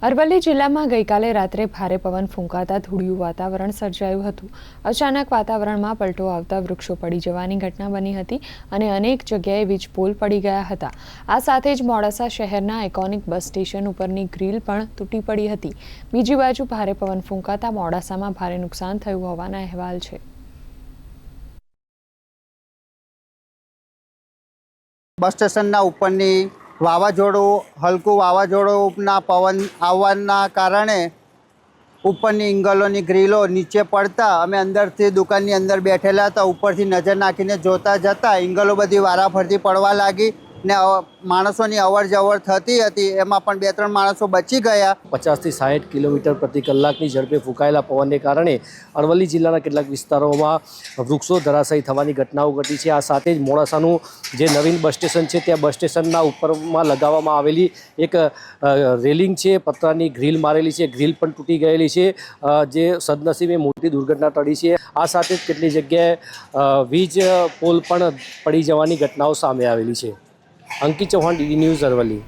અરવલ્લી જિલ્લામાં ગઈકાલે રાત્રે ભારે પવન ફૂંકાતા ધૂળિયું વાતાવરણ સર્જાયું હતું। અચાનક વાતાવરણમાં પલટો આવતા વૃક્ષો પડી જવાની ઘટના બની હતી અને અનેક જગ્યાએ વીજ પોલ પડી ગયા હતા। આ સાથે જ મોડાસા શહેરના આઇકોનિક બસ સ્ટેશન ઉપરની ગ્રીલ પણ તૂટી પડી હતી। બીજી બાજુ ભારે પવન ફૂંકાતા મોડાસામાં ભારે નુકસાન થયું હોવાના અહેવાલ છે। બસ સ્ટેશનના ઉપરની વાવાઝોડું હલકું વાવાઝોડુંના પવન આવવાના કારણે ઉપરની ઇંગલોની ગ્રીલો નીચે પડતા અમે અંદરથી દુકાનની અંદર બેઠેલા હતા। ઉપરથી નજર નાખીને જોતા જતાં ઇંગલો બધી વારાફરતી પડવા લાગી ને માણસોની અવર જવર થતી હતી। એમાં પણ 2-3 માણસો બચી ગયા। 50 થી 60 કિલોમીટર પ્રતિ કલાકની ઝડપે ફૂંકાયેલા પવનને કારણે અરવલ્લી જિલ્લાના કેટલાક વિસ્તારોમાં વૃક્ષો ધરાશાયી થવાની ઘટનાઓ ઘટી છે। આ સાથે જ મોડાસાનું જે નવીન બસ સ્ટેશન છે ત્યાં બસ સ્ટેશનના ઉપરમાં લગાવવામાં આવેલી એક રેલિંગ છે, પતરાની ગ્રીલ મારેલી છે, ગ્રીલ પણ તૂટી ગયેલી છે, જે સદનસીબે મોટી દુર્ઘટના ટળી છે। આ સાથે જ કેટલી જગ્યાએ વીજ પોલ પણ પડી જવાની ઘટનાઓ સામે આવેલી છે। અંકિત ચૌહાણ, DD ન્યૂઝ, અરવલ્લી।